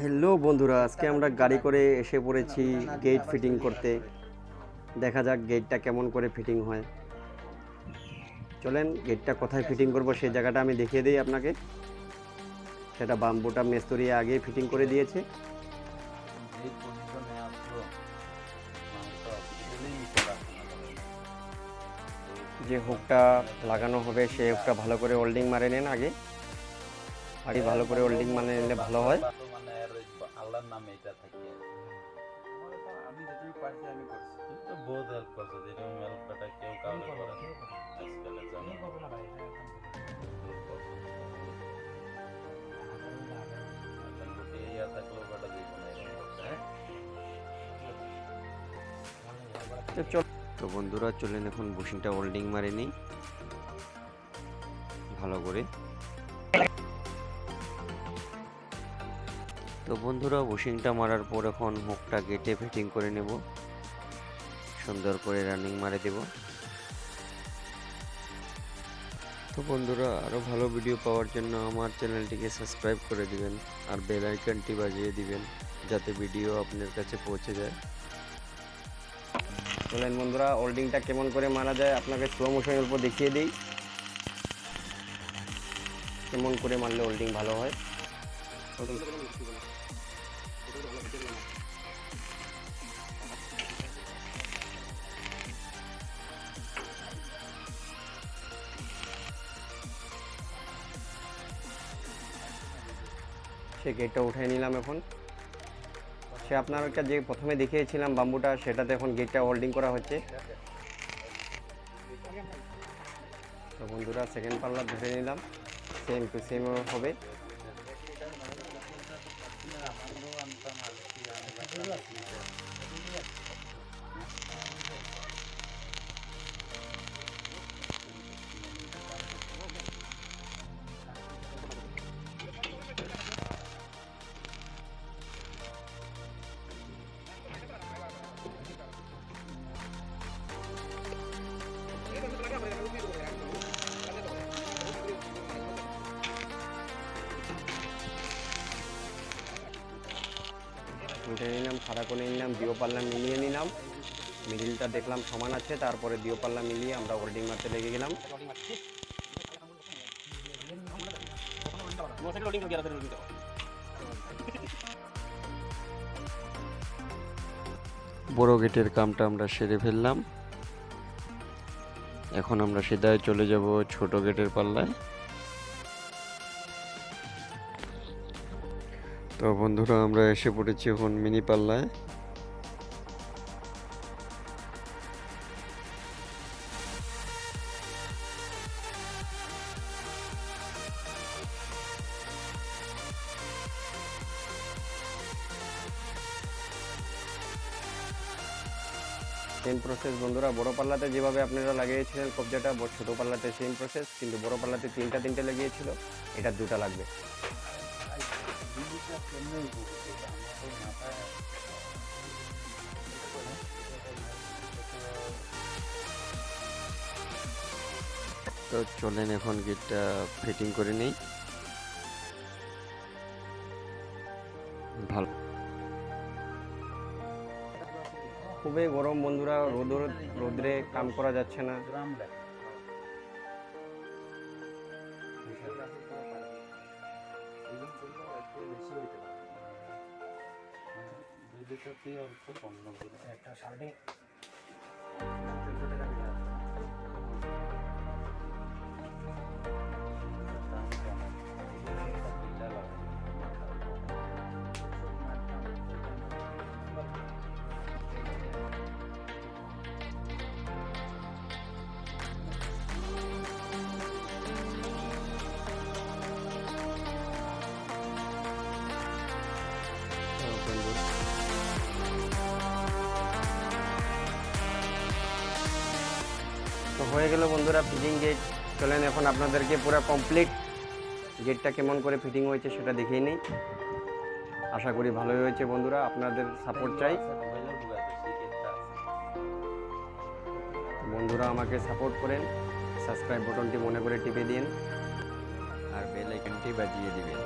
Hello বন্ধুরা, আজকে আমরা গাড়ি করে এসে পড়েছি গেট ফিটিং করতে। দেখা যাক গেটটা কেমন করে ফিটিং হয়। চলেন গেটটা কোথায় ফিটিং করব সেই জায়গাটা আমি দেখিয়ে দিই আপনাকে। সেটা বাম্বুটা মিস্ত্রি আগে ফিটিং করে দিয়েছে। যে হুকটা লাগানো হবে সেই হুকটা ভালো করে ওয়েল্ডিং মারে নেন আগে। আগে ভালো করে ওয়েল্ডিং মানে নিলে ভালো হয়। মানে আল্লাহর নামে এটা থাকে আমি যেটুকু পারছি আমি করছি। তুমি তো বহুত হেল্প করছো, যেরকম হেল্পটা কেউ কাউকে করে আজকালের জামানায় করবো না ভাই, এটা একদম আতঙ্কটি ইয়া থাকলেও বেটা জীবন এরকম করতে তো বন্ধুরা চলেন এখন বুশিংটা ওয়েল্ডিং মারে নিই ভালো করে। তো বন্ধুরা বুশিংটা মারার পর এখন হুকটা গেটে ফিটিং করে নেব, সুন্দর করে রানিং মারে দেব। তো বন্ধুরা আরো ভালো ভিডিও পাওয়ার জন্য আমার চ্যানেলটিকে সাবস্ক্রাইব করে দিবেন আর বেল আইকনটি বাজিয়ে দিবেন যাতে ভিডিও আপনার কাছে পৌঁছে যায়। চলেন বন্ধুরা ওয়েল্ডিংটা কেমন করে মারা যায় আপনাকে স্লো মোশনের উপর দেখিয়ে দিই, কেমন করে মারলে ওয়েল্ডিং ভালো হয়। সে গেটটা উঠিয়ে নিলাম এখন। সে আপনাকে যে প্রথমে দেখিয়েছিলাম বাম্বুটা, সেটাতে এখন গেটটা হোল্ডিং করা হচ্ছে। তো বন্ধুরা সেকেন্ড পাল্লা ধরে নিলাম, সেম টু সেম হবে। উঠে নিলাম, খাড়া করে নিলাম, দিও পাল্লা মিলিয়ে নিলাম, মিডিলটা দেখলাম সমান আছে, তারপরে দিও পাল্লা মিলিয়ে আমরা হোল্ডিং মারতে লেগে গেলাম। বড় গেটের কামটা আমরা সেরে ফেললাম, এখন আমরা সিধায় চলে যাব ছোট গেটের পাল্লায়। তো বন্ধুরা আমরা এসে পড়েছি এখন মিনি পাল্লায়। সেম প্রসেস বন্ধুরা, বড় পাল্লাতে যেভাবে আপনারা লাগিয়েছিলেন কবজাটা, ছোট পাল্লাতে সেম প্রসেস, কিন্তু বড় পাল্লাতে তিনটে লেগিয়েছিল, এটা দুটা লাগবে। তো চলেন এখন গেটটা ফিটিং করে নেই ভালো। খুবই গরম বন্ধুরা, রোদ্রে কাম করা যাচ্ছে না। একটা শার্টে তো হয়ে গেল বন্ধুরা ফিটিং গেট। চলেন এখন আপনাদেরকে পুরো কমপ্লিট গেটটা কেমন করে ফিটিং হয়েছে সেটা দেখিয়ে নিই। আশা করি ভালোই হয়েছে বন্ধুরা, আপনাদের সাপোর্ট চাই। বন্ধুরা আমাকে সাপোর্ট করেন, সাবস্ক্রাইব বাটনটি মনে করে টিপে দিন আর বেল আইকনটি বাজিয়ে দিবেন।